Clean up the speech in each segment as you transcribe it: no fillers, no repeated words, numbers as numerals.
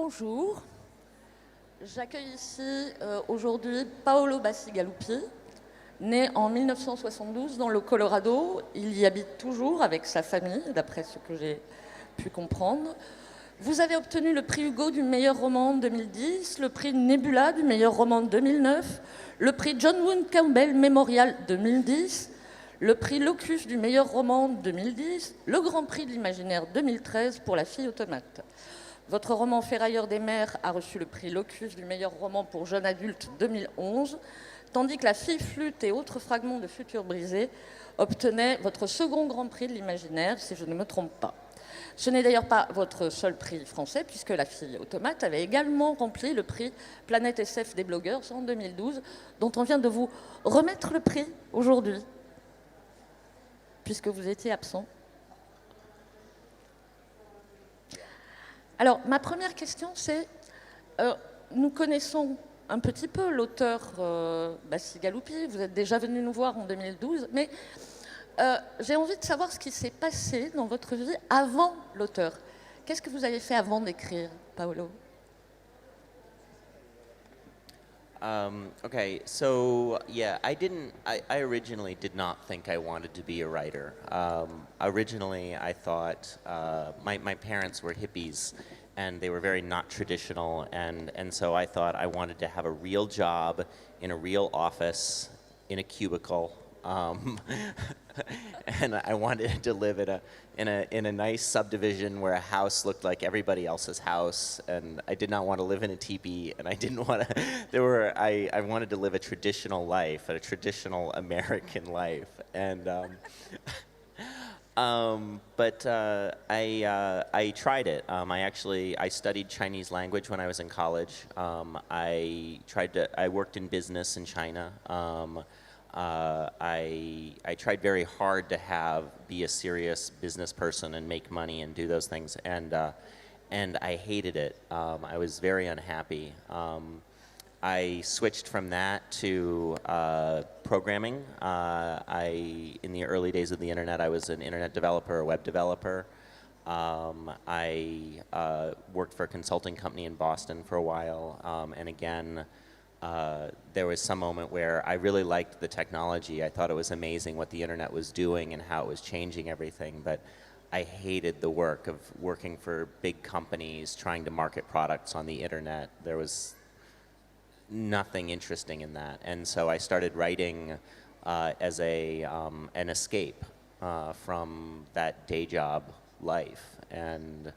Bonjour, j'accueille ici aujourd'hui Paolo Bacigalupi, né en 1972 dans le Colorado. Il y habite toujours avec sa famille, d'après ce que j'ai pu comprendre. Vous avez obtenu le prix Hugo du meilleur roman en 2010, le prix Nebula du meilleur roman en 2009, le prix John Wood Campbell Memorial 2010, le prix Locus du meilleur roman en 2010, le Grand Prix de l'imaginaire 2013 pour La Fille Automate. Votre roman Ferrailleur des mers a reçu le prix Locus du meilleur roman pour jeune adulte 2011, tandis que La Fille flûte et autres fragments de Futur brisé obtenait votre second Grand Prix de l'imaginaire, si je ne me trompe pas. Ce n'est d'ailleurs pas votre seul prix français, puisque La Fille Automate avait également rempli le prix Planète SF des blogueurs en 2012, dont on vient de vous remettre le prix aujourd'hui, puisque vous étiez absent. Alors, ma première question, c'est, nous connaissons un petit peu l'auteur Bacigalupi, vous êtes déjà venu nous voir en 2012, mais j'ai envie de savoir ce qui s'est passé dans votre vie avant l'auteur. Qu'est-ce que vous avez fait avant d'écrire, Paolo? Okay, so yeah, I originally did not think I wanted to be a writer. Originally, I thought my parents were hippies, and they were very not traditional, and so I thought I wanted to have a real job in a real office in a cubicle. And I wanted to live in a nice subdivision where a house looked like everybody else's house, and I did not want to live in a teepee, and I didn't want to. I wanted to live a traditional life, a traditional American life, and but I tried it. I studied Chinese language when I was in college. I worked in business in China. I tried very hard to be a serious business person and make money and do those things, and I hated it. I was very unhappy. I switched from that to programming. In the early days of the internet, I was an internet developer, a web developer. I worked for a consulting company in Boston for a while, and again, there was some moment where I really liked the technology. I thought it was amazing what the internet was doing and how it was changing everything, but I hated the work of working for big companies trying to market products on the internet. There was nothing interesting in that, and so I started writing as an escape from that day job life, and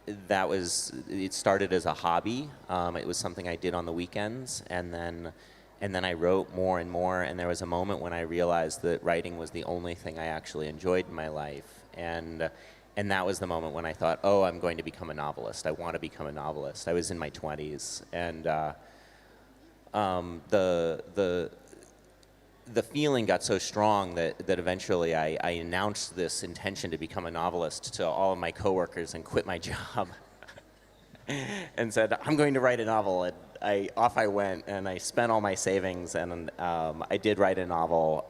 it started as a hobby. It was something I did on the weekends, and then I wrote more and more, and there was a moment when I realized that writing was the only thing I actually enjoyed in my life, and that was the moment when I thought, oh, I'm going to become a novelist. I want to become a novelist. I was in my 20s, and the feeling got so strong that eventually I announced this intention to become a novelist to all of my coworkers and quit my job and said, I'm going to write a novel. And off I went, and I spent all my savings, and I did write a novel,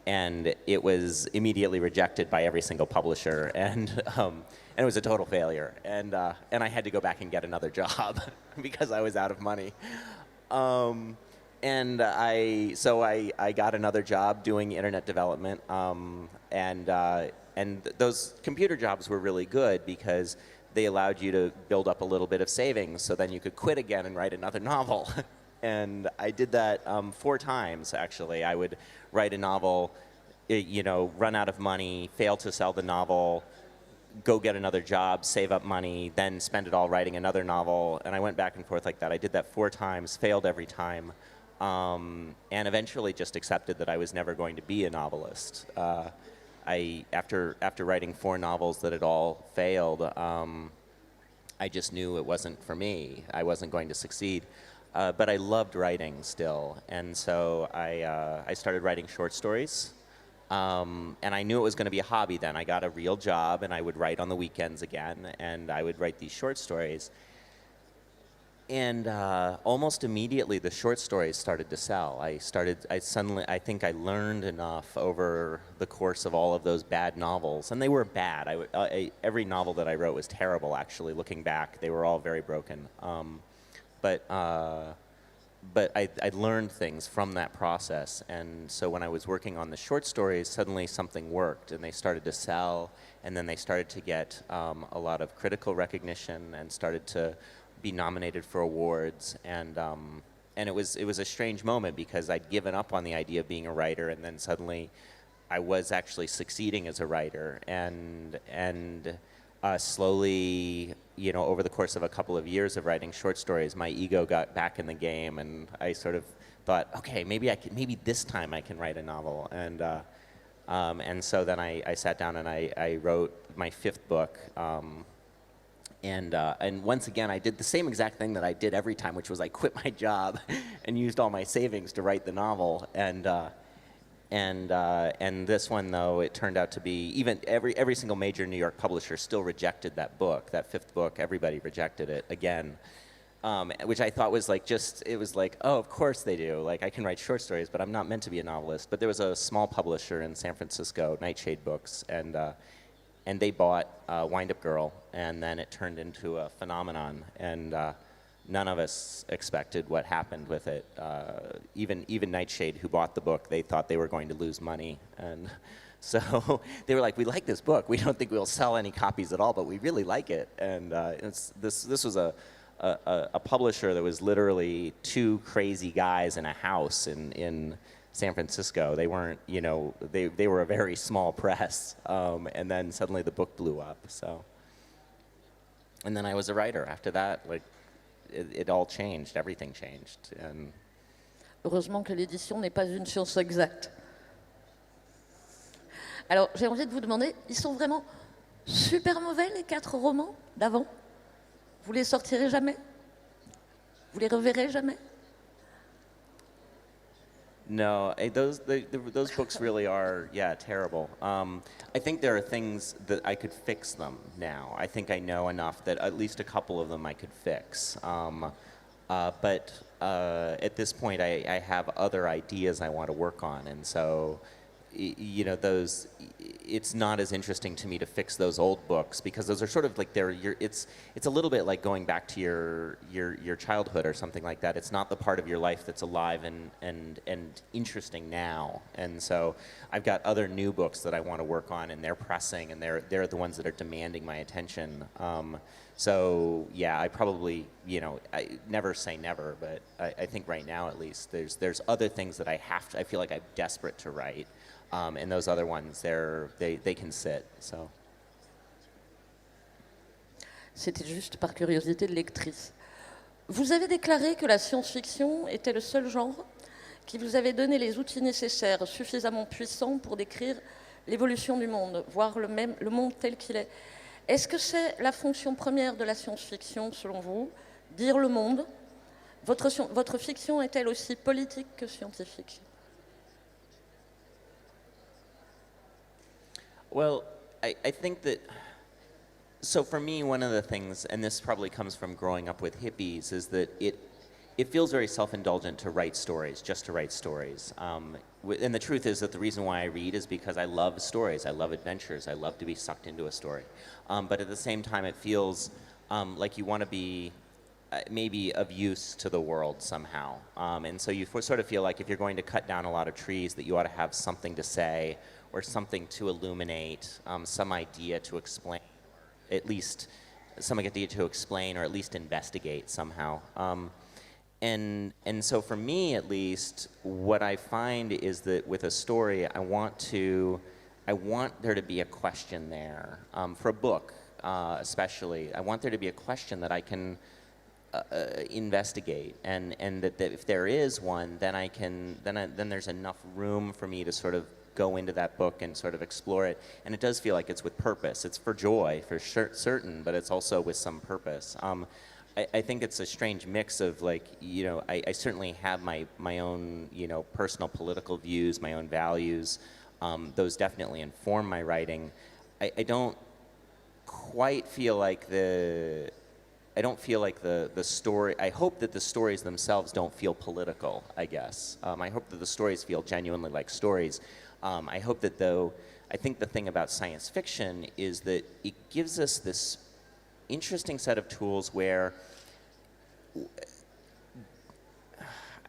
and it was immediately rejected by every single publisher, and it was a total failure. And I had to go back and get another job because I was out of money. And I got another job doing internet development, and those computer jobs were really good because they allowed you to build up a little bit of savings, so then you could quit again and write another novel. And I did that 4 times, actually. I would write a novel, run out of money, fail to sell the novel, go get another job, save up money, then spend it all writing another novel, and I went back and forth like that. I did that 4 times, failed every time. And eventually just accepted that I was never going to be a novelist. After writing 4 novels that had all failed, I just knew it wasn't for me. I wasn't going to succeed. But I loved writing still, and so I started writing short stories. And I knew it was going to be a hobby then. I got a real job, and I would write on the weekends again, and I would write these short stories. And almost immediately, the short stories started to sell. I think I learned enough over the course of all of those bad novels, and they were bad. Every novel that I wrote was terrible, actually, looking back. They were all very broken. But I learned things from that process, and so when I was working on the short stories, suddenly something worked, and they started to sell, and then they started to get a lot of critical recognition and started to be nominated for awards, and it was a strange moment because I'd given up on the idea of being a writer, and then suddenly I was actually succeeding as a writer, and slowly, over the course of a couple of years of writing short stories, my ego got back in the game, and I sort of thought, okay, maybe this time I can write a novel, and so then I sat down and I wrote my fifth book. And once again, I did the same exact thing that I did every time, which was I quit my job and used all my savings to write the novel. And this one, though, it turned out to be even every single major New York publisher still rejected that book, that fifth book. Everybody rejected it again, which I thought was it was like, oh, of course they do. Like, I can write short stories, but I'm not meant to be a novelist. But there was a small publisher in San Francisco, Nightshade Books, and they bought Wind Up Girl, and then it turned into a phenomenon, and none of us expected what happened with it. Even Nightshade, who bought the book, they thought they were going to lose money, and so they were like, we like this book, we don't think we'll sell any copies at all, but we really like it. And this was a publisher that was literally two crazy guys in a house in San Francisco. They weren't, they were a very small press, and then suddenly the book blew up. So, and then I was a writer after that. Like, it all changed. Everything changed. And heureusement que l'édition n'est pas une science exacte. Alors, j'ai envie de vous demander, ils sont vraiment super mauvais les 4 romans d'avant? Vous les sortirez jamais? Vous les reverrez jamais? No, those books really are, terrible. I think there are things that I could fix them now. I think I know enough that at least a couple of them I could fix. But at this point, I have other ideas I want to work on, and so, those. It's not as interesting to me to fix those old books because those are sort of like it's a little bit like going back to your childhood or something like that. It's not the part of your life that's alive and interesting now. And so I've got other new books that I want to work on, and they're pressing, and they're the ones that are demanding my attention. So yeah, I probably, I never say never, but I think right now at least there's other things that I feel like I'm desperate to write. And those other ones, they can sit. So. C'était juste par curiosité de lectrice. Vous avez déclaré que la science-fiction était le seul genre qui vous avait donné les outils nécessaires suffisamment puissants pour décrire l'évolution du monde, voir le monde tel qu'il est. Est-ce que c'est la fonction première de la science-fiction, selon vous, dire le monde? Votre fiction est-elle aussi politique que scientifique? Well, I think that, so for me, one of the things, and this probably comes from growing up with hippies, is that it feels very self-indulgent to write stories, just to write stories. And the truth is that the reason why I read is because I love stories, I love adventures, I love to be sucked into a story. But at the same time, it feels like you want to be maybe of use to the world somehow. And so you sort of feel like if you're going to cut down a lot of trees, that you ought to have something to say, or something to illuminate, some idea to explain, at least some idea to explain, or at least investigate somehow. And so for me, at least, what I find is that with a story, I want there to be a question there. For a book, especially, I want there to be a question that I can investigate, and that if there is one, then there's enough room for me to sort of go into that book and sort of explore it. And it does feel like it's with purpose. It's for joy, for certain, but it's also with some purpose. I think it's a strange mix of, like, I certainly have my own, personal political views, my own values. Those definitely inform my writing. I don't quite feel like I don't feel like the story, I hope that the stories themselves don't feel political, I guess. I hope that the stories feel genuinely like stories. I hope that I think the thing about science fiction is that it gives us this interesting set of tools where,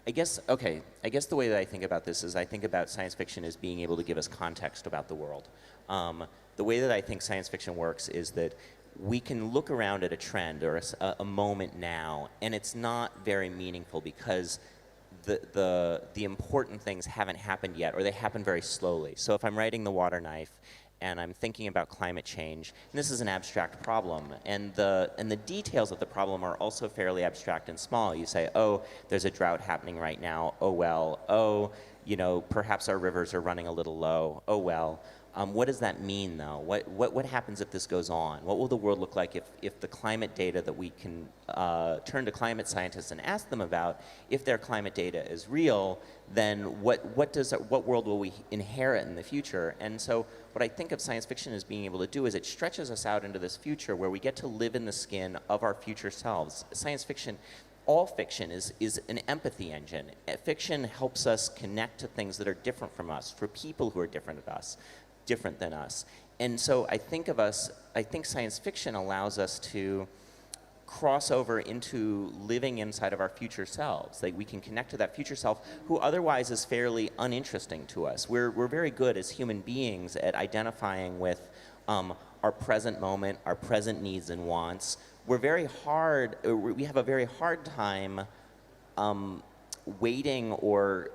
I guess the way that I think about this is I think about science fiction as being able to give us context about the world. The way that I think science fiction works is that we can look around at a trend or a moment now, and it's not very meaningful because the important things haven't happened yet, or they happen very slowly. So if I'm writing The Water Knife and I'm thinking about climate change, and this is an abstract problem, and the details of the problem are also fairly abstract and small. You say, oh, there's a drought happening right now. Oh well. Oh, you know, perhaps our rivers are running a little low. Oh well. What does that mean, though? What happens if this goes on? What will the world look like if the climate data that we can turn to climate scientists and ask them about, if their climate data is real, then what world will we inherit in the future? And so what I think of science fiction as being able to do is it stretches us out into this future where we get to live in the skin of our future selves. Science fiction, all fiction is an empathy engine. Fiction helps us connect to things that are different from us, for people who are different than us. And so I think science fiction allows us to cross over into living inside of our future selves. Like we can connect to that future self who otherwise is fairly uninteresting to us. We're very good as human beings at identifying with our present moment, our present needs and wants. We have a very hard time waiting or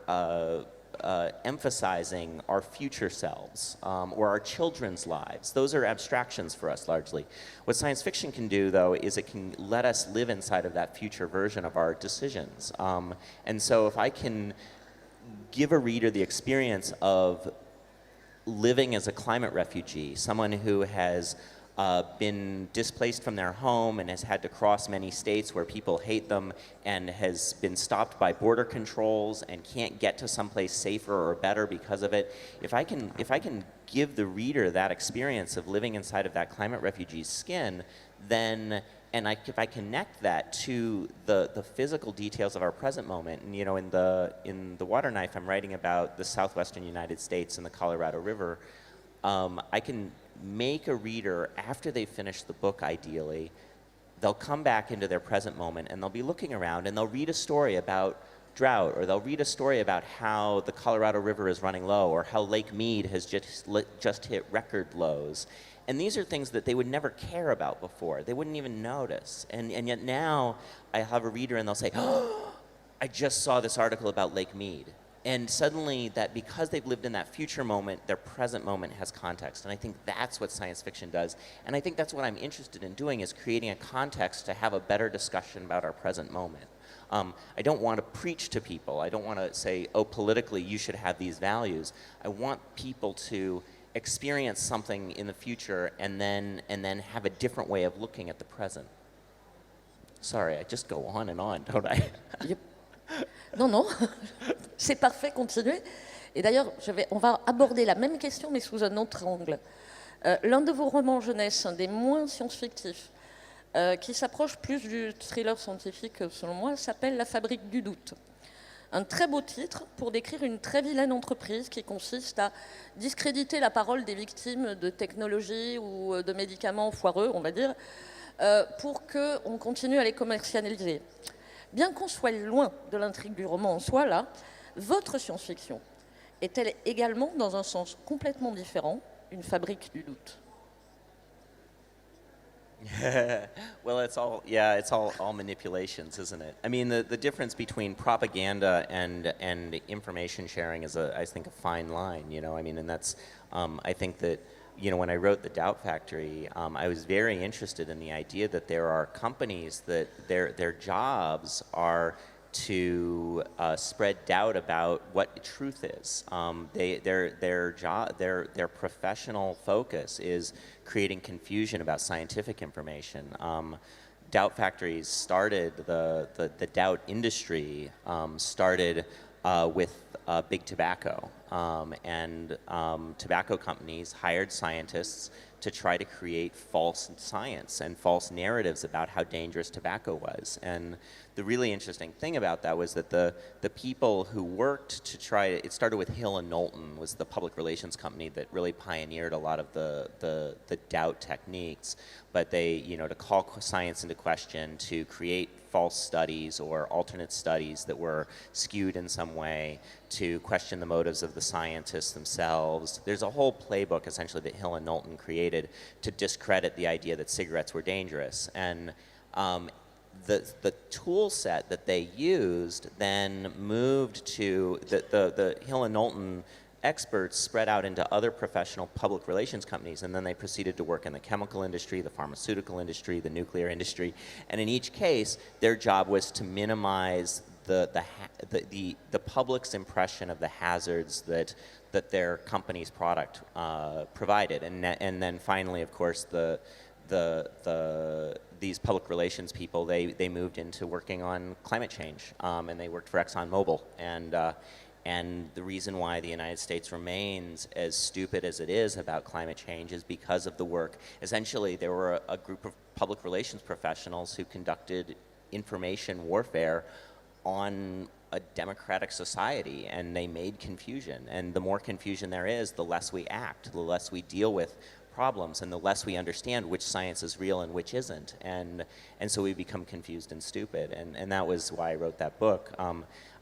emphasizing our future selves or our children's lives. Those are abstractions for us largely. What science fiction can do, though, is it can let us live inside of that future version of our decisions. And so if I can give a reader the experience of living as a climate refugee, someone who has been displaced from their home and has had to cross many states where people hate them and has been stopped by border controls and can't get to someplace safer or better because of it. If I can give the reader that experience of living inside of that climate refugee's skin, then if I connect that to the physical details of our present moment, and you know, in the Water Knife, I'm writing about the southwestern United States and the Colorado River. I can make a reader, after they finish the book ideally, they'll come back into their present moment and they'll be looking around and they'll read a story about drought, or they'll read a story about how the Colorado River is running low, or how Lake Mead has just hit record lows. And these are things that they would never care about before. They wouldn't even notice. And yet now I have a reader and they'll say, oh, I just saw this article about Lake Mead. And suddenly, that because they've lived in that future moment, their present moment has context. And I think that's what science fiction does. And I think that's what I'm interested in doing, is creating a context to have a better discussion about our present moment. I don't want to preach to people. I don't want to say, oh, politically, you should have these values. I want people to experience something in the future and then have a different way of looking at the present. Sorry, I just go on, don't I? Yep. Non, c'est parfait, continuez. Et d'ailleurs, on va aborder la même question, mais sous un autre angle. L'un de vos romans jeunesse, un des moins science-fictifs, qui s'approche plus du thriller scientifique, selon moi, s'appelle La fabrique du doute. Un très beau titre pour décrire une très vilaine entreprise qui consiste à discréditer la parole des victimes de technologies ou de médicaments foireux, on va dire, pour qu'on continue à les commercialiser. Bien qu'on soit loin de l'intrigue du roman en soi, là, votre science-fiction est-elle également, dans un sens complètement différent, une fabrique du doute? Well, it's all manipulations, isn't it? I mean, the difference between propaganda and information sharing is, I think, a fine line. You know, I mean, and that's, I think that, you know, when I wrote The Doubt Factory, I was very interested in the idea that there are companies that their jobs are to spread doubt about what truth is. Their professional focus is creating confusion about scientific information. Doubt factories started, the doubt industry started with big tobacco. and tobacco companies hired scientists to try to create false science and false narratives about how dangerous tobacco was. And the really interesting thing about that was that the people who worked to try, it started with Hill and Knowlton, was the public relations company that really pioneered a lot of the doubt techniques. But they, you know, to call science into question, to create false studies or alternate studies that were skewed in some way, to question the motives of the scientists themselves. There's a whole playbook essentially that Hill and Knowlton created to discredit the idea that cigarettes were dangerous. And the tool set that they used then moved to the Hill and Knowlton experts spread out into other professional public relations companies, and then they proceeded to work in the chemical industry, the pharmaceutical industry, the nuclear industry, and in each case, their job was to minimize the public's impression of the hazards that their company's product provided, and then finally, of course, these public relations people, they moved into working on climate change, and they worked for ExxonMobil, and the reason why the United States remains as stupid as it is about climate change is because of the work. Essentially, there were a group of public relations professionals who conducted information warfare on a democratic society, and they made confusion. And the more confusion there is, the less we act, the less we deal with problems, and the less we understand which science is real and which isn't. And so we become confused and stupid. And that was why I wrote that book.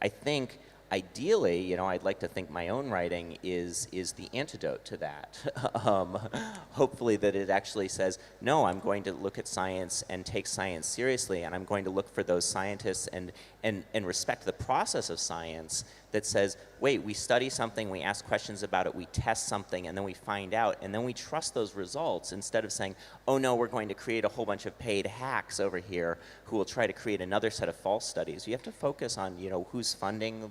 I think ideally, you know, I'd like to think my own writing is the antidote to that. Hopefully that it actually says, no, I'm going to look at science and take science seriously, and I'm going to look for those scientists and respect the process of science that says, wait, we study something, we ask questions about it, we test something, and then we find out, and then we trust those results instead of saying, oh no, we're going to create a whole bunch of paid hacks over here who will try to create another set of false studies. You have to focus on, you know, who's funding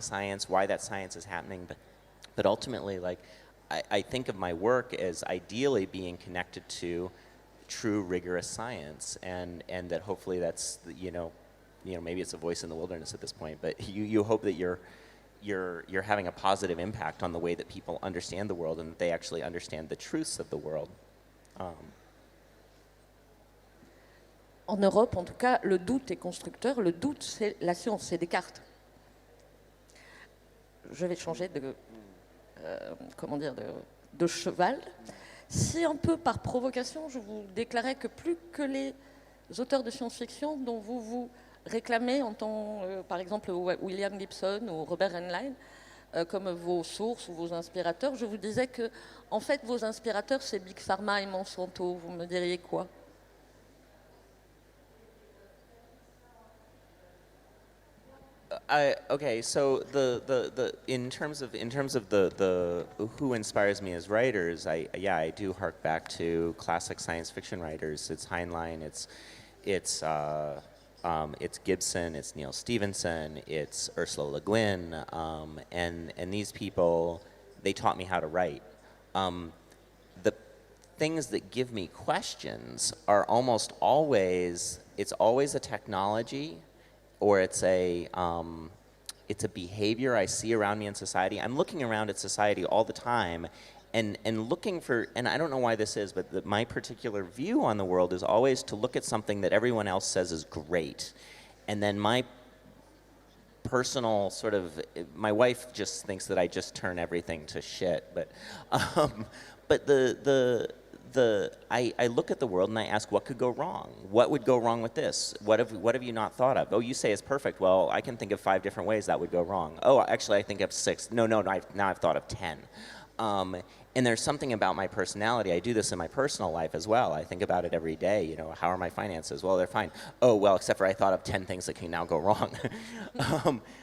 science, why that science is happening, but ultimately, like, I think of my work as ideally being connected to true rigorous science, and that hopefully that's, you know, maybe it's a voice in the wilderness at this point, but you hope that you're having a positive impact on the way that people understand the world and that they actually understand the truths of the world. En Europe, en tout cas, le doute est constructeur. Le doute, c'est la science, c'est Descartes. Je vais changer de cheval. Si un peu par provocation, je vous déclarais que plus que les auteurs de science-fiction dont vous vous réclamez en tant, par exemple, William Gibson ou Robert Heinlein, comme vos sources ou vos inspirateurs, je vous disais que, en fait, vos inspirateurs, c'est Big Pharma et Monsanto. Vous me diriez quoi ? Okay, so in terms of the who inspires me as writers, I do hark back to classic science fiction writers. It's Heinlein, it's Gibson, it's Neil Stephenson, it's Ursula Le Guin, and these people, they taught me how to write. The things that give me questions are almost always, it's always a technology, or it's a behavior I see around me in society. I'm looking around at society all the time and looking for, and I don't know why this is, but my particular view on the world is always to look at something that everyone else says is great. And then my personal sort of, my wife just thinks that I just turn everything to shit, but I look at the world and I ask, what could go wrong? What would go wrong with this? What have you not thought of? Oh, you say it's perfect. Well, I can think of 5 different ways that would go wrong. Oh, actually, I think of 6. No, now I've thought of 10. And there's something about my personality. I do this in my personal life as well. I think about it every day. You know, how are my finances? Well, they're fine. Oh, well, except for I thought of 10 things that can now go wrong.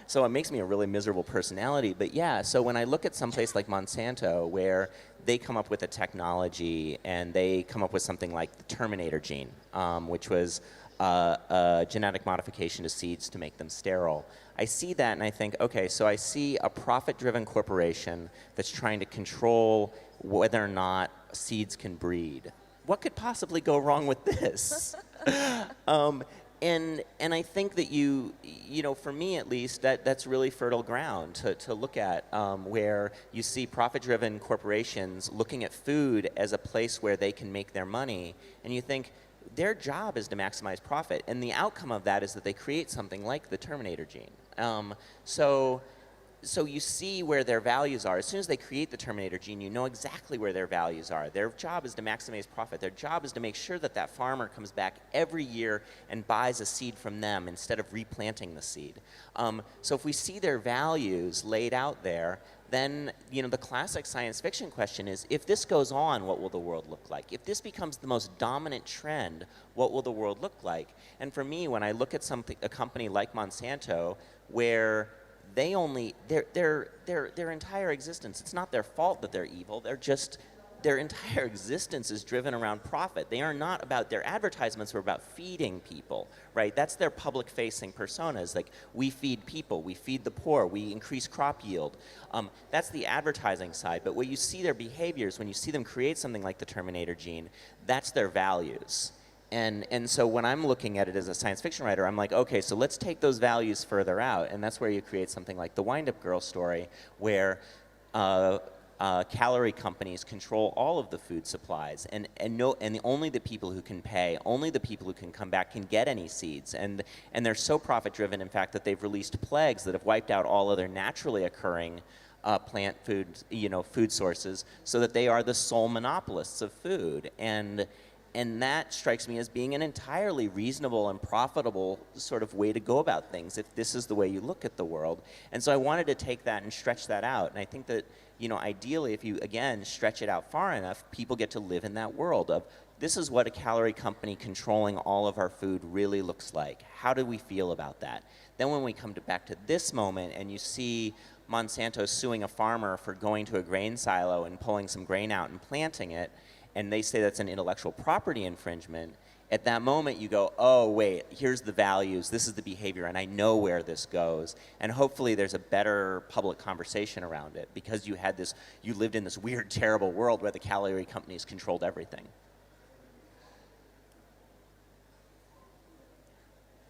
So it makes me a really miserable personality. But yeah, so when I look at some place like Monsanto, where they come up with a technology and they come up with something like the Terminator gene, which was a genetic modification to seeds to make them sterile. I see that and I think, okay, so I see a profit-driven corporation that's trying to control whether or not seeds can breed. What could possibly go wrong with this? and I think that you know, for me at least, that's really fertile ground to look at, where you see profit-driven corporations looking at food as a place where they can make their money, and you think their job is to maximize profit, and the outcome of that is that they create something like the Terminator gene. So you see where their values are. As soon as they create the Terminator gene, you know exactly where their values are. Their job is to maximize profit. Their job is to make sure that that farmer comes back every year and buys a seed from them instead of replanting the seed. So if we see their values laid out there, then, you know, the classic science fiction question is, if this goes on, what will the world look like? If this becomes the most dominant trend, what will the world look like? And for me, when I look at a company like Monsanto, where they only, their entire existence, it's not their fault that they're evil, they're just, their entire existence is driven around profit. They are not about, their advertisements are about feeding people, right? That's their public-facing personas, like, we feed people, we feed the poor, we increase crop yield. That's the advertising side, but what you see their behaviors, when you see them create something like the Terminator gene, that's their values. And so when I'm looking at it as a science fiction writer, I'm like, okay, so let's take those values further out, and that's where you create something like the Wind-Up Girl story, where calorie companies control all of the food supplies, and only the people who can pay, only the people who can come back can get any seeds, and they're so profit-driven, in fact, that they've released plagues that have wiped out all other naturally occurring plant food, food sources, so that they are the sole monopolists of food. And that strikes me as being an entirely reasonable and profitable sort of way to go about things, if this is the way you look at the world. And so I wanted to take that and stretch that out. And I think that, ideally, if you, again, stretch it out far enough, people get to live in that world of, this is what a calorie company controlling all of our food really looks like. How do we feel about that? Then when we come back to this moment and you see Monsanto suing a farmer for going to a grain silo and pulling some grain out and planting it, and they say that's an intellectual property infringement, at that moment you go, oh wait, here's the values, this is the behavior, and I know where this goes. And hopefully there's a better public conversation around it, because you lived in this weird, terrible world where the calorie companies controlled everything.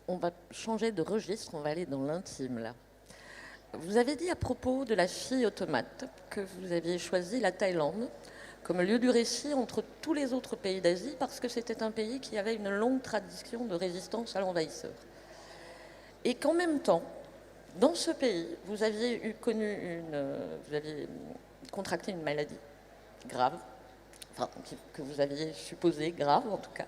On va changer de registre, on va aller dans l'intime là. Vous avez dit à propos de la Fille Automate que vous aviez choisi la Thaïlande comme lieu du récit entre tous les autres pays d'Asie, parce que c'était un pays qui avait une longue tradition de résistance à l'envahisseur. Et qu'en même temps, dans ce pays, vous aviez contracté une maladie grave, enfin, que vous aviez supposée grave en tout cas.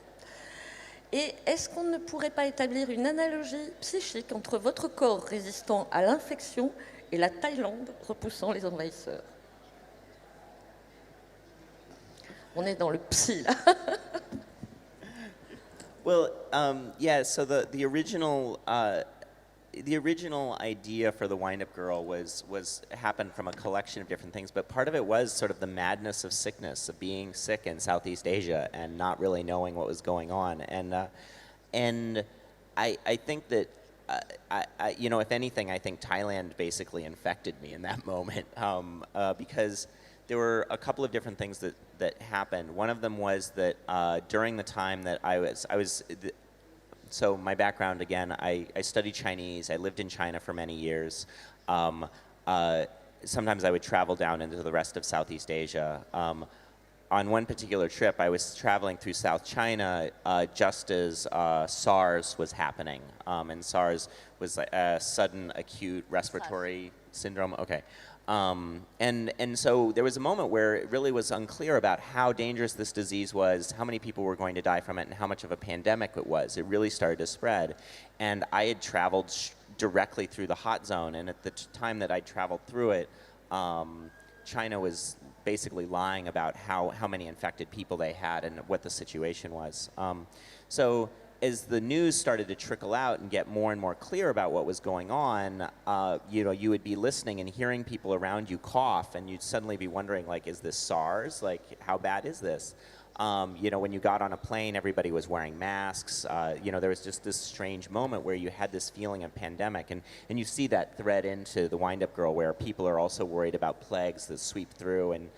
Et est-ce qu'on ne pourrait pas établir une analogie psychique entre votre corps résistant à l'infection et la Thaïlande repoussant les envahisseurs? On est dans le psy, là. Well, yeah, so the original idea for the Wind-Up Girl happened from a collection of different things, but part of it was sort of the madness of sickness, of being sick in Southeast Asia and not really knowing what was going on. And I think that, if anything, I think Thailand basically infected me in that moment, because there were a couple of different things that happened. One of them was that during the time that so my background, again, I studied Chinese. I lived in China for many years. Sometimes I would travel down into the rest of Southeast Asia. On one particular trip, I was traveling through South China just as SARS was happening. And SARS was a sudden acute respiratory syndrome. Okay. And so there was a moment where it really was unclear about how dangerous this disease was, how many people were going to die from it, and how much of a pandemic it was. It really started to spread. And I had traveled directly through the hot zone, and at the time that I traveled through it, China was basically lying about how many infected people they had and what the situation was. So as the news started to trickle out and get more and more clear about what was going on, you would be listening and hearing people around you cough, and you'd suddenly be wondering, like, is this SARS? Like, how bad is this? When you got on a plane, everybody was wearing masks. There was just this strange moment where you had this feeling of pandemic, and you see that thread into the Wind-Up Girl, where people are also worried about plagues that sweep through, and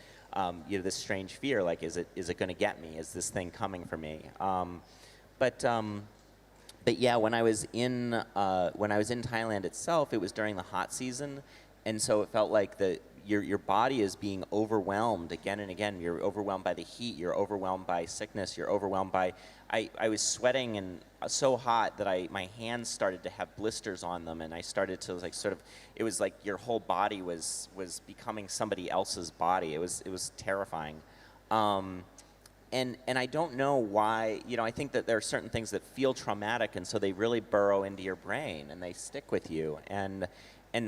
this strange fear, like, is it going to get me? Is this thing coming for me? But but yeah, when I was in Thailand itself, it was during the hot season, and so it felt like your body is being overwhelmed again and again. You're overwhelmed by the heat. You're overwhelmed by sickness. You're overwhelmed by. I was sweating and so hot that my hands started to have blisters on them, and I started to like sort of. It was like your whole body was becoming somebody else's body. It was terrifying. And I don't know why, I think that there are certain things that feel traumatic, and so they really burrow into your brain and they stick with you. And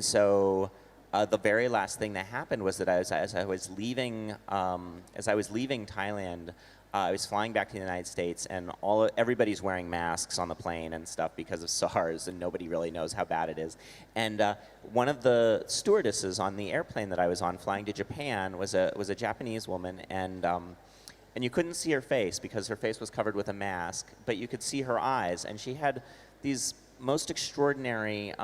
so the very last thing that happened was that as I was leaving Thailand, I was flying back to the United States, and everybody's wearing masks on the plane and stuff because of SARS, and nobody really knows how bad it is. And one of the stewardesses on the airplane that I was on flying to Japan was a Japanese woman, and you couldn't see her face because her face was covered with a mask, but you could see her eyes, and she had these most extraordinary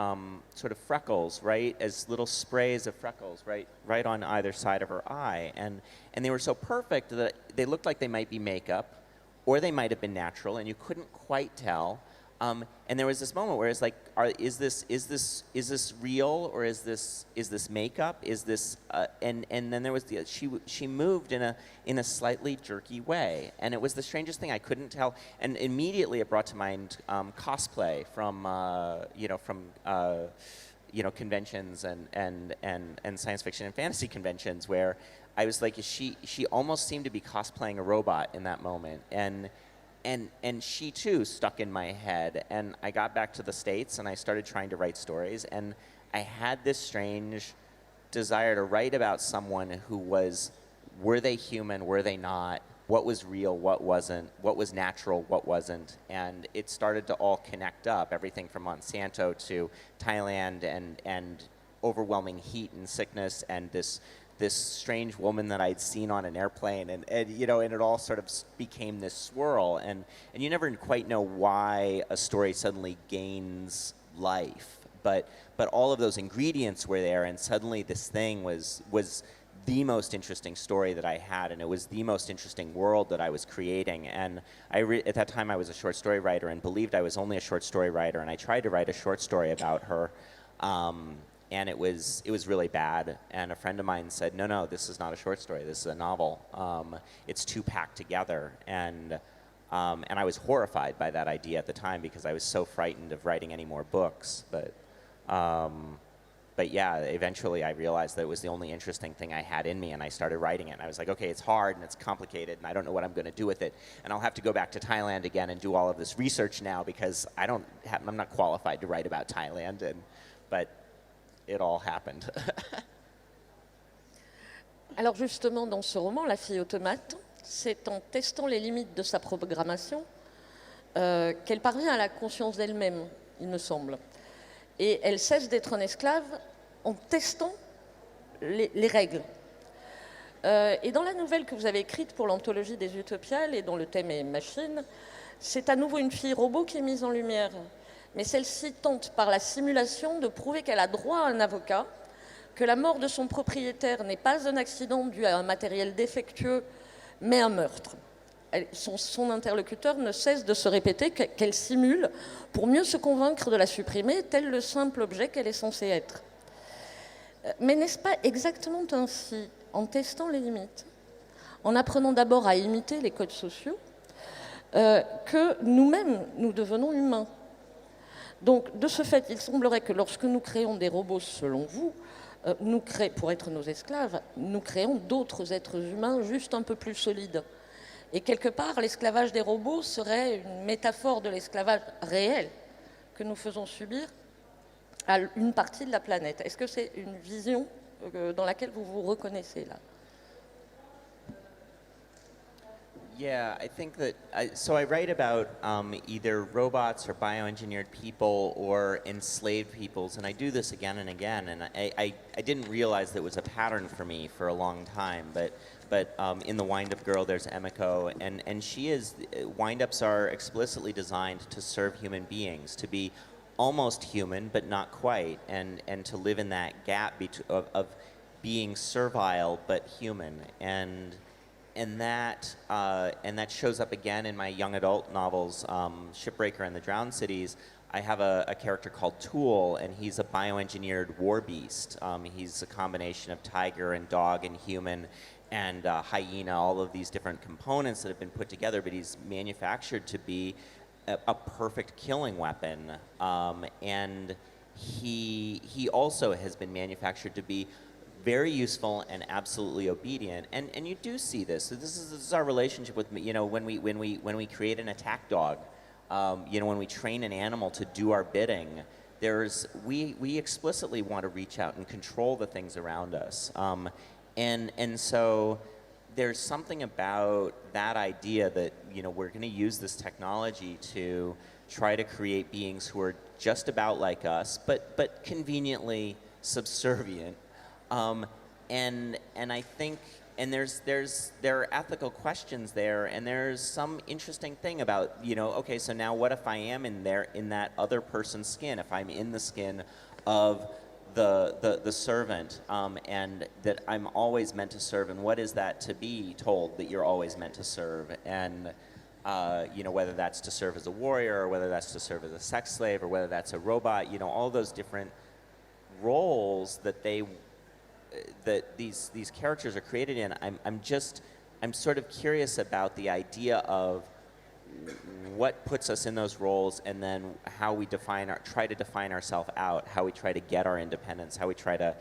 sort of freckles, right, as little sprays of freckles right on either side of her eye, and they were so perfect that they looked like they might be makeup, or they might have been natural, and you couldn't quite tell. And there was this moment where it's like, is this real, or is this makeup? Is this and then there was she moved in a slightly jerky way, and it was the strangest thing. I couldn't tell, and immediately it brought to mind cosplay from conventions and science fiction and fantasy conventions, where I was like, she almost seemed to be cosplaying a robot in that moment, and she too stuck in my head. And I got back to the States and I started trying to write stories, and I had this strange desire to write about someone who were they human, were they not, what was real, what wasn't, what was natural, what wasn't. And it started to all connect up, everything from Monsanto to Thailand and overwhelming heat and sickness, and this strange woman that I'd seen on an airplane, and it all sort of became this swirl, and you never quite know why a story suddenly gains life, but all of those ingredients were there, and suddenly this thing was the most interesting story that I had, and it was the most interesting world that I was creating. And at that time I was a short story writer and believed I was only a short story writer, and I tried to write a short story about her. And it was really bad. And a friend of mine said, no, this is not a short story. This is a novel. It's too packed together. And I was horrified by that idea at the time because I was so frightened of writing any more books. But yeah, eventually I realized that it was the only interesting thing I had in me, and I started writing it. And I was like, okay, it's hard and it's complicated, and I don't know what I'm going to do with it. And I'll have to go back to Thailand again and do all of this research now because I'm not qualified to write about Thailand. But it all happened. Alors justement, dans ce roman, La Fille Automate, c'est en testant les limites de sa programmation qu'elle parvient à la conscience d'elle-même, il me semble. Et elle cesse d'être un esclave en testant les règles. Et dans la nouvelle que vous avez écrite pour l'anthologie des Utopiales, et dont le thème est machine, c'est à nouveau une fille robot qui est mise en lumière. Mais celle-ci tente par la simulation de prouver qu'elle a droit à un avocat, que la mort de son propriétaire n'est pas un accident dû à un matériel défectueux, mais un meurtre. Son interlocuteur ne cesse de se répéter qu'elle simule pour mieux se convaincre de la supprimer, tel le simple objet qu'elle est censée être. Mais n'est-ce pas exactement ainsi, en testant les limites, en apprenant d'abord à imiter les codes sociaux, que nous-mêmes, nous devenons humains? Donc, de ce fait, il semblerait que lorsque nous créons des robots, selon vous, pour être nos esclaves, nous créons d'autres êtres humains juste un peu plus solides. Et quelque part, l'esclavage des robots serait une métaphore de l'esclavage réel que nous faisons subir à une partie de la planète. Est-ce que c'est une vision dans laquelle vous vous reconnaissez là? Yeah, I think that, so I write about either robots or bioengineered people or enslaved peoples, and I do this again and again, and I didn't realize that it was a pattern for me for a long time, but in The Wind-Up Girl there's Emiko, and she is, wind-ups are explicitly designed to serve human beings, to be almost human but not quite, and to live in that gap of being servile but human. that shows up again in my young adult novels, Shipbreaker and the Drowned Cities. I have a character called Tool, and he's a bioengineered war beast. He's a combination of tiger and dog and human and hyena, all of these different components that have been put together, but he's manufactured to be a perfect killing weapon. And he also has been manufactured to be very useful and absolutely obedient. And you do see this. So this is our relationship with, when we create an attack dog. When we train an animal to do our bidding, we explicitly want to reach out and control the things around us. And so there's something about that idea that, we're going to use this technology to try to create beings who are just about like us, but conveniently subservient. And I think, and there are ethical questions there, and there's some interesting thing about, okay, so now what if I am in that other person's skin, if I'm in the skin of the servant, and that I'm always meant to serve, and what is that to be told that you're always meant to serve, and whether that's to serve as a warrior, or whether that's to serve as a sex slave, or whether that's a robot, all those different roles that these characters are created in. I'm sort of curious about the idea of what puts us in those roles, and then how we try to define ourselves out, how we try to get our independence, how we try to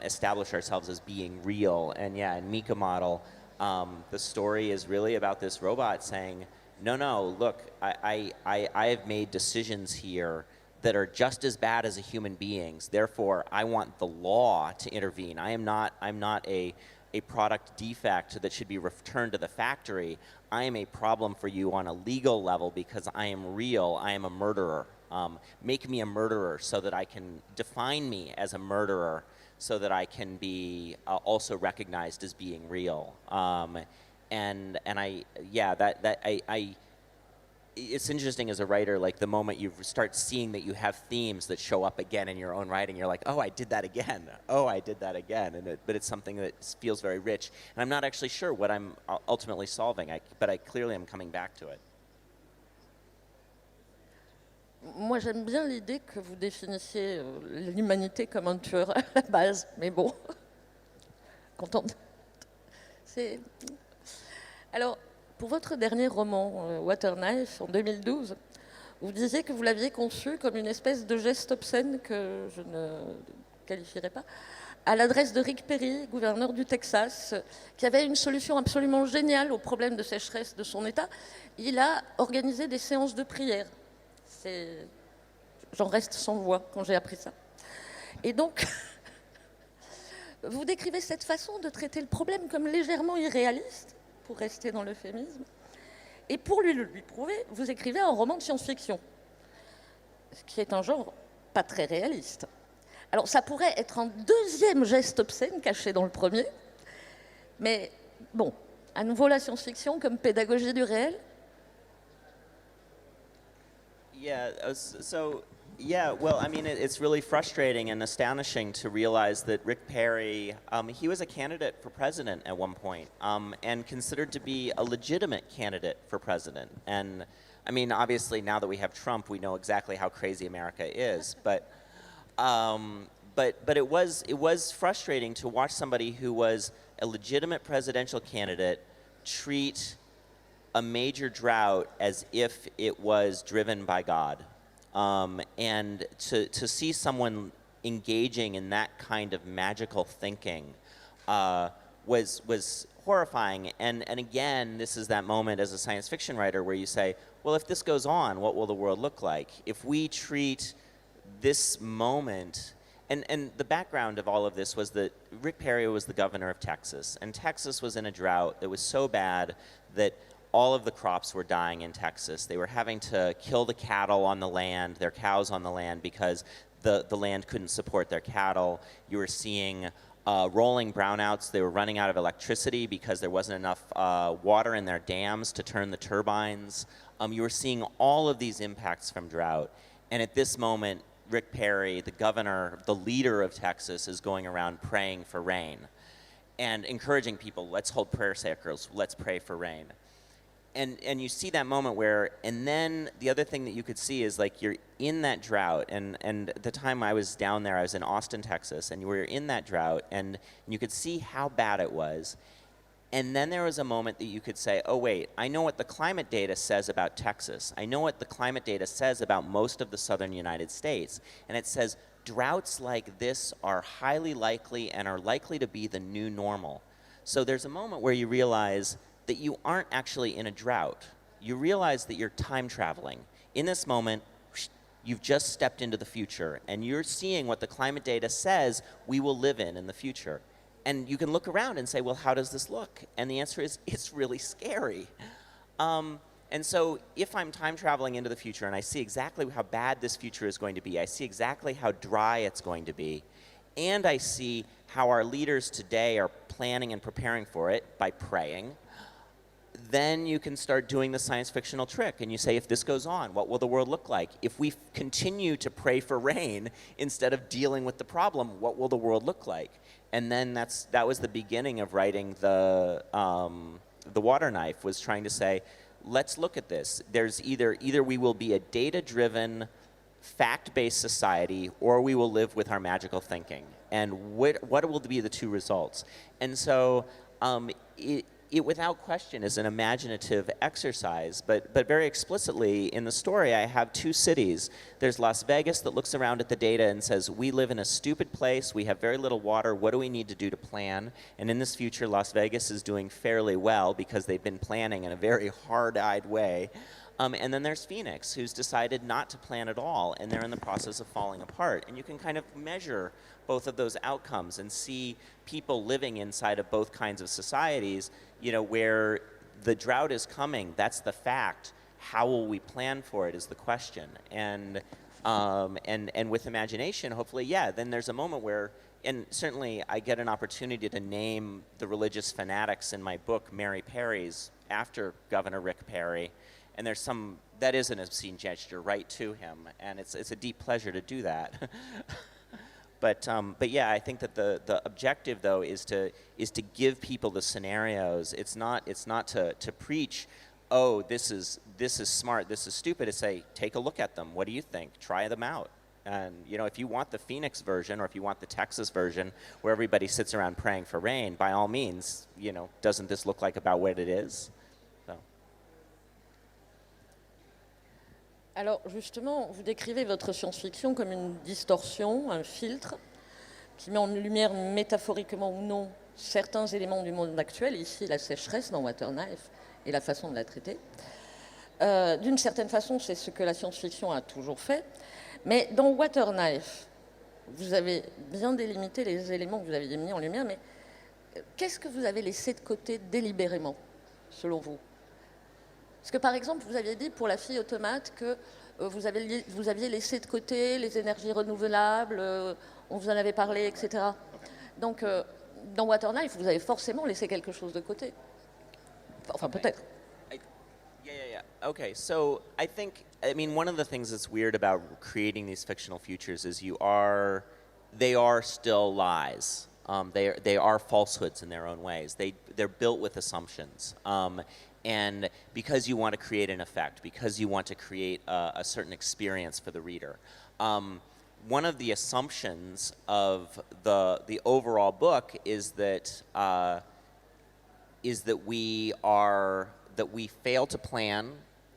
establish ourselves as being real. And yeah, in Mika Model, the story is really about this robot saying, no, look, I have made decisions here that are just as bad as a human being's. Therefore, I want the law to intervene. I'm not a product defect that should be returned to the factory. I am a problem for you on a legal level because I am real. I am a murderer. Make me a murderer so that I can define me as a murderer, so that I can be also recognized as being real. It's interesting as a writer, like the moment you start seeing that you have themes that show up again in your own writing, you're like, oh, I did that again. Oh, I did that again. But it's something that feels very rich. And I'm not actually sure what I'm ultimately solving, but I clearly am coming back to it. Moi, j'aime bien l'idée que vous définissiez l'humanité comme un tueur à la base, mais bon, contente. Alors, pour votre dernier roman, Waterknife, en 2012, vous disiez que vous l'aviez conçu comme une espèce de geste obscène que je ne qualifierais pas, à l'adresse de Rick Perry, gouverneur du Texas, qui avait une solution absolument géniale au problème de sécheresse de son État. Il a organisé des séances de prière. J'en reste sans voix quand j'ai appris ça. Et donc, vous décrivez cette façon de traiter le problème comme légèrement irréaliste, pour rester dans l'euphémisme. Et pour lui prouver, vous écrivez un roman de science-fiction, ce qui est un genre pas très réaliste. Alors ça pourrait être un deuxième geste obscène caché dans le premier, mais bon, à nouveau la science-fiction comme pédagogie du réel. Well, I mean, it's really frustrating and astonishing to realize that Rick Perry, he was a candidate for president at one point, and considered to be a legitimate candidate for president. And I mean, obviously, now that we have Trump, we know exactly how crazy America is. But it was frustrating to watch somebody who was a legitimate presidential candidate treat a major drought as if it was driven by God. And to see someone engaging in that kind of magical thinking was horrifying. And again, this is that moment as a science fiction writer where you say, well, if this goes on, what will the world look like? If we treat this moment, and the background of all of this was that Rick Perry was the governor of Texas, and Texas was in a drought that was so bad that all of the crops were dying in Texas. They were having to kill the cattle on the land, their cows on the land, because the land couldn't support their cattle. You were seeing rolling brownouts. They were running out of electricity because there wasn't enough water in their dams to turn the turbines. You were seeing all of these impacts from drought. And at this moment, Rick Perry, the governor, the leader of Texas, is going around praying for rain. and encouraging people, let's hold prayer circles, let's pray for rain. And you see that moment where, and then the other thing that you could see is like you're in that drought, and at the time I was down there, I was in Austin, Texas, and we were in that drought, and you could see how bad it was. And then there was a moment that you could say, oh wait, I know what the climate data says about Texas. I know what the climate data says about most of the southern United States. And it says droughts like this are highly likely and are likely to be the new normal. So there's a moment where you realize that you aren't actually in a drought. You realize that you're time traveling. In this moment, you've just stepped into the future, and you're seeing what the climate data says we will live in the future. And you can look around and say, well, how does this look? And the answer is, it's really scary. And so if I'm time traveling into the future and I see exactly how bad this future is going to be, I see exactly how dry it's going to be, and I see how our leaders today are planning and preparing for it by praying, then you can start doing the science fictional trick, and you say, if this goes on, what will the world look like? If we continue to pray for rain instead of dealing with the problem, what will the world look like? And then that was the beginning of writing the Water Knife, was trying to say, let's look at this. There's either we will be a data-driven, fact-based society, or we will live with our magical thinking. And what will be the two results? And so it without question is an imaginative exercise, but very explicitly in the story I have two cities. There's Las Vegas that looks around at the data and says, we live in a stupid place, we have very little water, what do we need to do to plan? And in this future, Las Vegas is doing fairly well because they've been planning in a very hard-eyed way. And then there's Phoenix, who's decided not to plan at all, and they're in the process of falling apart. And you can kind of measure both of those outcomes and see people living inside of both kinds of societies, you know, where the drought is coming, that's the fact. How will we plan for it is the question. And with imagination, hopefully, yeah, then there's a moment where, and certainly I get an opportunity to name the religious fanatics in my book, Mary Perry's, after Governor Rick Perry. And there's that is an obscene gesture right to him, and it's a deep pleasure to do that. But yeah, I think that the objective though is to give people the scenarios. It's not to preach, oh, this is smart, this is stupid. To say, take a look at them. What do you think? Try them out. And you know, if you want the Phoenix version or if you want the Texas version where everybody sits around praying for rain, by all means, you know, doesn't this look like about what it is? Alors justement, vous décrivez votre science-fiction comme une distorsion, un filtre, qui met en lumière métaphoriquement ou non certains éléments du monde actuel, ici la sécheresse dans Water Knife et la façon de la traiter. D'une certaine façon, c'est ce que la science-fiction a toujours fait, mais dans Water Knife, vous avez bien délimité les éléments que vous aviez mis en lumière, mais qu'est-ce que vous avez laissé de côté délibérément, selon vous ? Parce que par exemple, vous aviez dit pour la Fille Automate que vous aviez laissé de côté les énergies renouvelables, on vous en avait parlé, etc. Donc, dans Water Knife, vous avez forcément laissé quelque chose de côté. Enfin, peut-être. Yeah. Okay, so I mean, one of the things that's weird about creating these fictional futures is they are still lies. They are falsehoods in their own ways. They're built with assumptions. And because you want to create an effect, because you want to create a certain experience for the reader. One of the assumptions of the overall book is that we fail to plan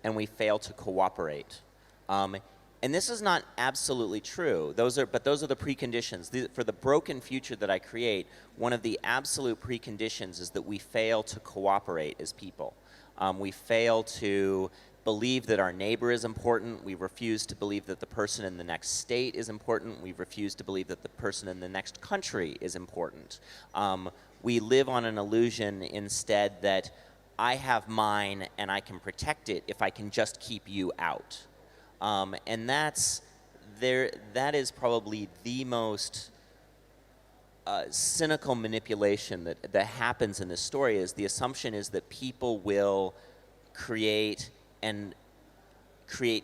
and we fail to cooperate. And this is not absolutely true. Those are the preconditions. For the broken future that I create, one of the absolute preconditions is that we fail to cooperate as people. We fail to believe that our neighbor is important. We refuse to believe that the person in the next state is important. We refuse to believe that the person in the next country is important. We live on an illusion instead that I have mine and I can protect it if I can just keep you out. And that is probably the most cynical manipulation that happens in this story. Is the assumption is that people will create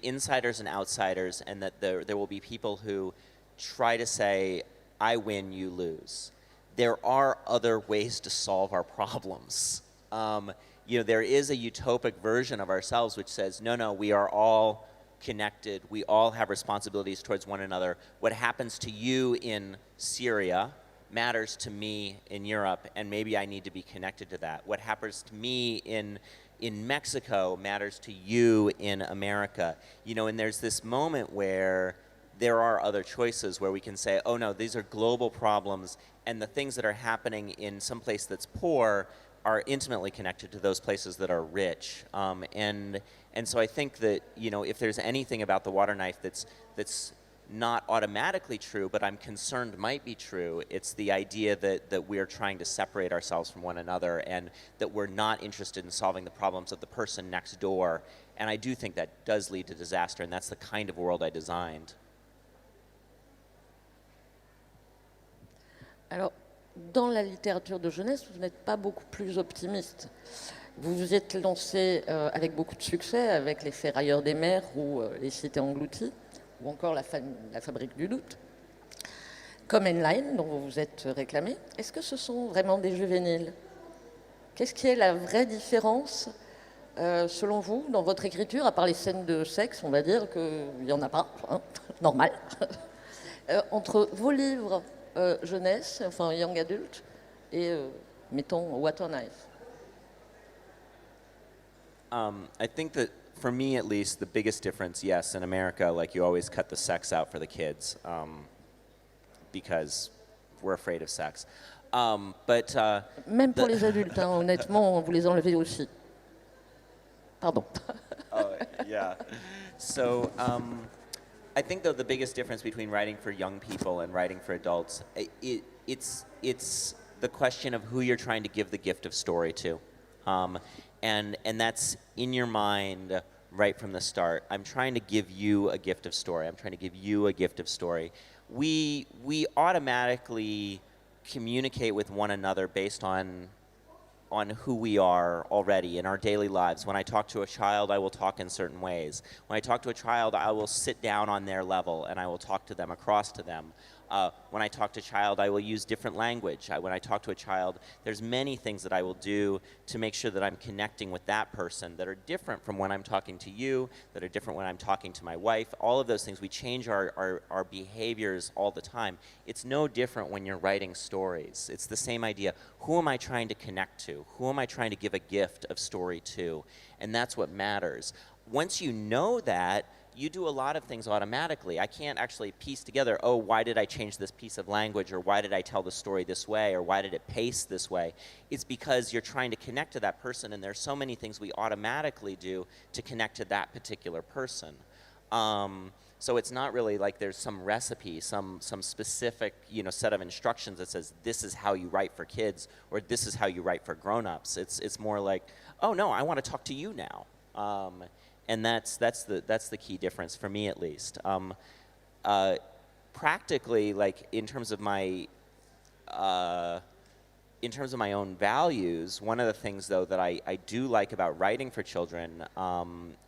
insiders and outsiders, and that there will be people who try to say, I win, you lose. there are other ways to solve our problems. There is a utopic version of ourselves which says, no, we are all connected. We all have responsibilities towards one another. What happens to you in Syria matters to me in Europe, and maybe I need to be connected to that. What happens to me in Mexico matters to you in America. And there's this moment where there are other choices where we can say, oh no, these are global problems, and the things that are happening in some place that's poor are intimately connected to those places that are rich. And so I think that, if there's anything about the water knife that's not automatically true, but I'm concerned might be true, it's the idea that we're trying to separate ourselves from one another and that we're not interested in solving the problems of the person next door. And I do think that does lead to disaster, and that's the kind of world I designed. Alors, dans la littérature de jeunesse, vous n'êtes pas beaucoup plus optimiste. Vous vous êtes lancé avec beaucoup de succès avec les Ferrailleurs des mers ou les cités englouties, ou encore la fabrique du doute, comme Enline, dont vous vous êtes réclamé. Est-ce que ce sont vraiment des juvéniles? Qu'est-ce qui est la vraie différence, selon vous, dans votre écriture, à part les scènes de sexe, on va dire qu'il n'y en a pas, hein, normal, entre vos livres jeunesse, enfin young adult, et mettons Water Knife? I think that for me at least, the biggest difference, yes, in America, like you always cut the sex out for the kids because we're afraid of sex. Même pour les adultes, hein, honnêtement, vous les enlevez aussi. Pardon. Oh, yeah. So I think though the biggest difference between writing for young people and writing for adults, it's the question of who you're trying to give the gift of story to. And that's in your mind right from the start. I'm trying to give you a gift of story. I'm trying to give you a gift of story. We automatically communicate with one another based on who we are already in our daily lives. When I talk to a child, I will talk in certain ways. When I talk to a child, I will sit down on their level and I will talk to them across to them. When I talk to a child, I will use different language. When I talk to a child, there's many things that I will do to make sure that I'm connecting with that person that are different from when I'm talking to you, that are different when I'm talking to my wife. All of those things, we change our behaviors all the time. It's no different when you're writing stories. It's the same idea. Who am I trying to connect to? Who am I trying to give a gift of story to? And that's what matters. Once you know that, you do a lot of things automatically. I can't actually piece together, oh, why did I change this piece of language, or why did I tell the story this way, or why did it pace this way? It's because you're trying to connect to that person, and there's so many things we automatically do to connect to that particular person. So it's not really like there's some recipe, some specific set of instructions that says this is how you write for kids, or this is how you write for grown-ups. It's more like, oh no, I want to talk to you now. And that's the key difference for me, at least. Practically, like in terms of my own values, one of the things though that I do like about writing for children,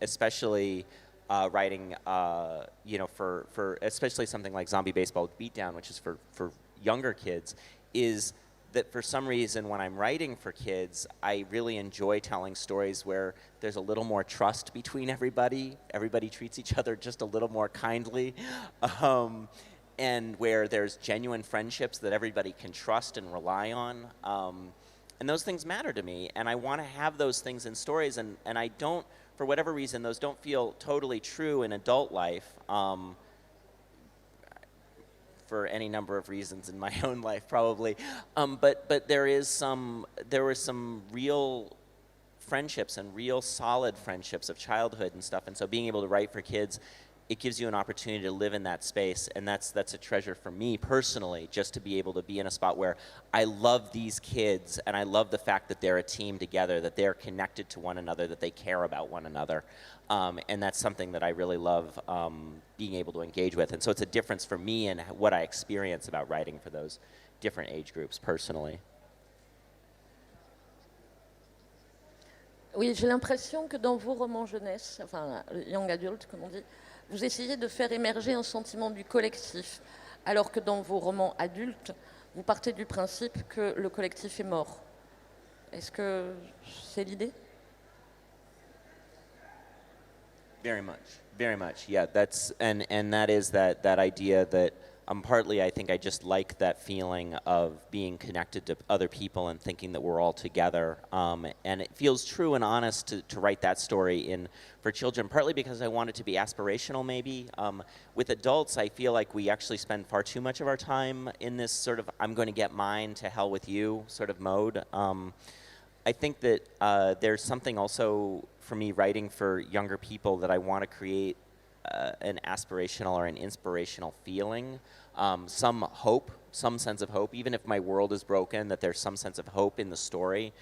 especially writing, for especially something like Zombie Baseball Beatdown, which is for younger kids, is that for some reason when I'm writing for kids, I really enjoy telling stories where there's a little more trust between everybody. Everybody treats each other just a little more kindly. And where there's genuine friendships that everybody can trust and rely on. And those things matter to me. And I want to have those things in stories. And I don't, for whatever reason, those don't feel totally true in adult life. For any number of reasons in my own life, probably, but there were some real friendships and real solid friendships of childhood and stuff, and so being able to write for kids, it gives you an opportunity to live in that space, and that's a treasure for me personally, just to be able to be in a spot where I love these kids, and I love the fact that they're a team together, that they're connected to one another, that they care about one another. And that's something that I really love being able to engage with. And so it's a difference for me in what I experience about writing for those different age groups personally. Oui, j'ai l'impression que dans vos romans jeunesse, enfin young adult comme on dit, vous essayez de faire émerger un sentiment du collectif, alors que dans vos romans adultes, vous partez du principe que le collectif est mort. Est-ce que c'est l'idée? Very much. Yeah, that's and that is that idea that partly I think I just like that feeling of being connected to other people and thinking that we're all together. And it feels true and honest to write that story for children, partly because I want it to be aspirational maybe. With adults, I feel like we actually spend far too much of our time in this sort of I'm going to get mine, to hell with you sort of mode. I think that there's something also for me writing for younger people that I want to create an aspirational or an inspirational feeling, some hope, some sense of hope, even if my world is broken, that there's some sense of hope in the story,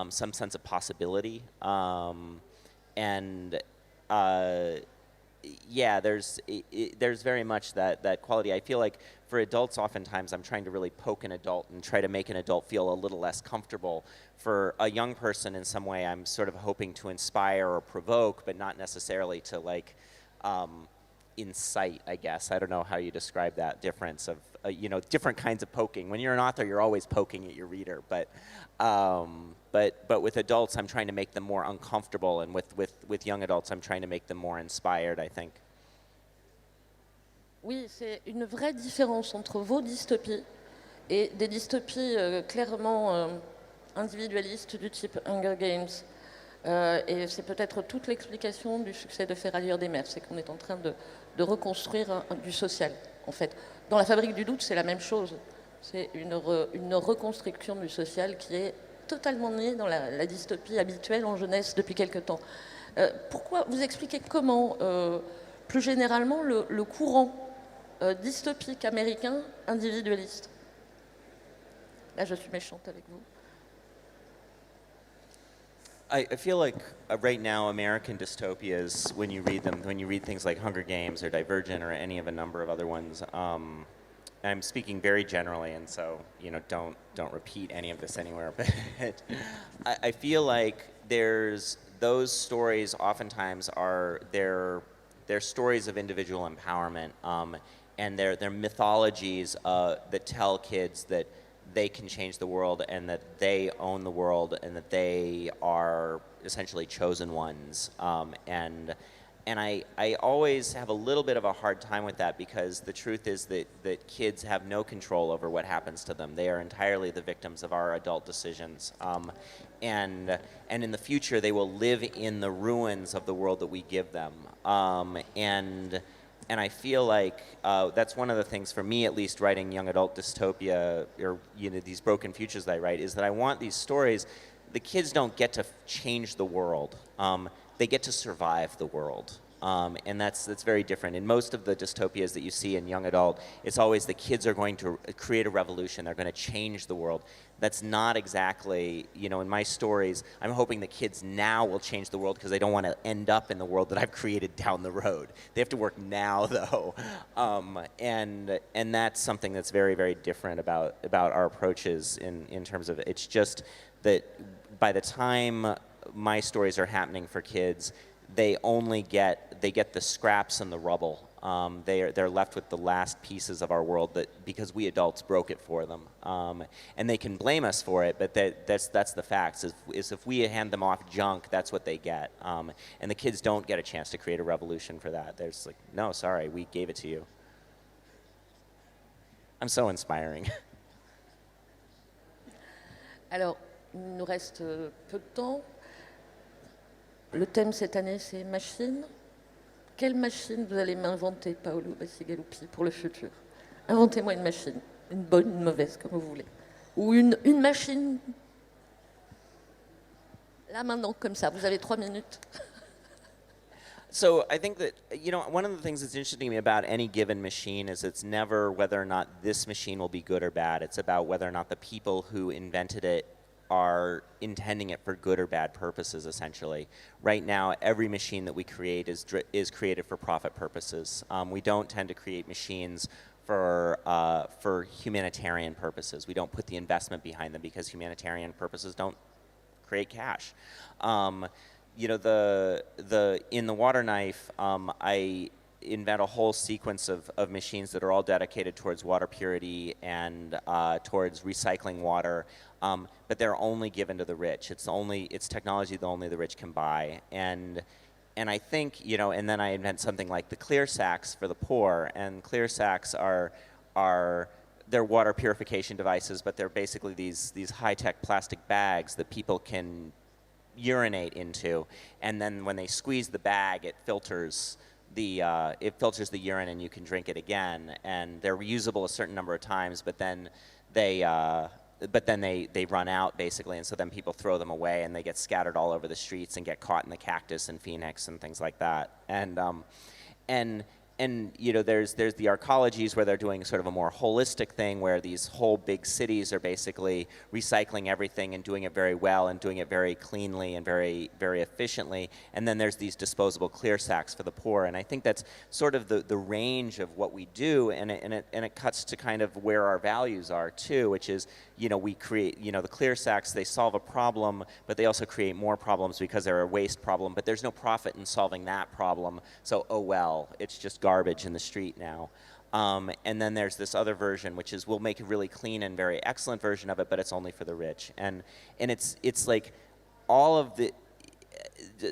some sense of possibility. Yeah, there's very much that quality. I feel like for adults, oftentimes I'm trying to really poke an adult and try to make an adult feel a little less comfortable. For a young person, in some way, I'm sort of hoping to inspire or provoke, but not necessarily to incite, I guess. I don't know how you describe that difference of, different kinds of poking. When you're an author, you're always poking at your reader, but with adults, I'm trying to make them more uncomfortable, and with young adults, I'm trying to make them more inspired, I think. Oui, c'est une vraie différence entre vos dystopies et des dystopies clairement individualistes du type Hunger Games. Et c'est peut-être toute l'explication du succès de Ferrailleur des mers, c'est qu'on est en train de reconstruire du social, en fait. Dans La Fabrique du doute, c'est la même chose. C'est une reconstruction du social qui est totalement née dans la dystopie habituelle en jeunesse depuis quelque temps. Pourquoi vous expliquez comment, plus généralement, le courant dystopique américain individualiste? Là, je suis méchante avec vous. I feel like right now American dystopias, when you read things like Hunger Games or Divergent or any of a number of other ones, I'm speaking very generally, and so don't repeat any of this anywhere. But I feel like those stories oftentimes are they're stories of individual empowerment, and they're mythologies that tell kids that they can change the world and that they own the world and that they are essentially chosen ones. And I always have a little bit of a hard time with that, because the truth is that kids have no control over what happens to them. They are entirely the victims of our adult decisions. And in the future, they will live in the ruins of the world that we give them. And I feel like that's one of the things, for me at least, writing young adult dystopia, or these broken futures that I write, is that I want these stories. The kids don't get to change the world; they get to survive the world, and that's very different. In most of the dystopias that you see in young adult, it's always the kids are going to create a revolution. They're going to change the world. That's not exactly, in my stories, I'm hoping the kids now will change the world because they don't want to end up in the world that I've created down the road. They have to work now, though. And that's something that's very, very different about our approaches in terms of, it's just that by the time my stories are happening for kids, they get the scraps and the rubble. They're left with the last pieces of our world because we adults broke it for them, and they can blame us for it. But that's the facts. Is if we hand them off junk, that's what they get, and the kids don't get a chance to create a revolution for that. There's like, no, sorry, we gave it to you. I'm so inspiring. Alors, il nous reste peu de temps. Le thème cette année, c'est machine. Quelle machine vous allez m'inventer, Paolo Bacigalupi, pour le futur? Inventez-moi une machine, une bonne, une mauvaise, comme vous voulez. Ou une machine. Là, maintenant, comme ça, vous avez 3 minutes. So I think that, one of the things that's interesting to me about any given machine is it's never whether or not this machine will be good or bad. It's about whether or not the people who invented it are intending it for good or bad purposes, essentially. Right now, every machine that we create is created for profit purposes. We don't tend to create machines for humanitarian purposes. We don't put the investment behind them because humanitarian purposes don't create cash. In the Water Knife, invent a whole sequence of machines that are all dedicated towards water purity and towards recycling water, but they're only given to the rich. It's technology that only the rich can buy. And I think, you know, and then I invent something like the clear sacks for the poor, and clear sacks are they're water purification devices, but they're basically these high-tech plastic bags that people can urinate into, and then when they squeeze the bag, it filters the urine, and you can drink it again. And they're reusable a certain number of times, but then they run out basically, and so then people throw them away, and they get scattered all over the streets and get caught in the cactus in Phoenix and things like that. And you know, there's the arcologies where they're doing sort of a more holistic thing, where these whole big cities are basically recycling everything and doing it very well and doing it very cleanly and very, very efficiently. And then there's these disposable clear sacks for the poor. And I think that's sort of the range of what we do, and it cuts to kind of where our values are too, which is, you know, we create, you know, the clear sacks, they solve a problem, but they also create more problems because they're a waste problem, but there's no profit in solving that problem. So, oh well, it's just garbage in the street now. And then there's this other version, which is we'll make a really clean and very excellent version of it, but it's only for the rich. And it's like all of the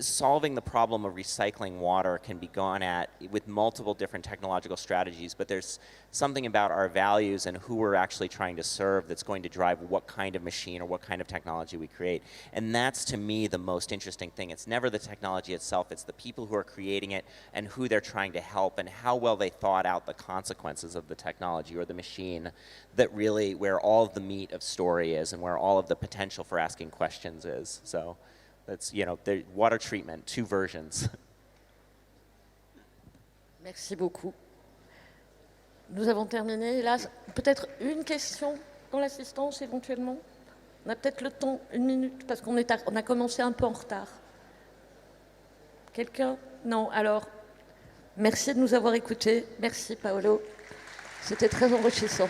solving the problem of recycling water can be gone at with multiple different technological strategies, but there's something about our values and who we're actually trying to serve that's going to drive what kind of machine or what kind of technology we create. And that's, to me, the most interesting thing. It's never the technology itself, it's the people who are creating it and who they're trying to help and how well they thought out the consequences of the technology or the machine, that really where all of the meat of story is and where all of the potential for asking questions is. So that's, you know, the water treatment, 2 versions. Merci beaucoup. Nous avons terminé. Là, peut-être une question dans l'assistance éventuellement. On a peut-être le temps, 1 minute, parce qu'on a commencé un peu en retard. Quelqu'un? Non. Alors, merci de nous avoir écoutés. Merci Paolo. C'était très enrichissant.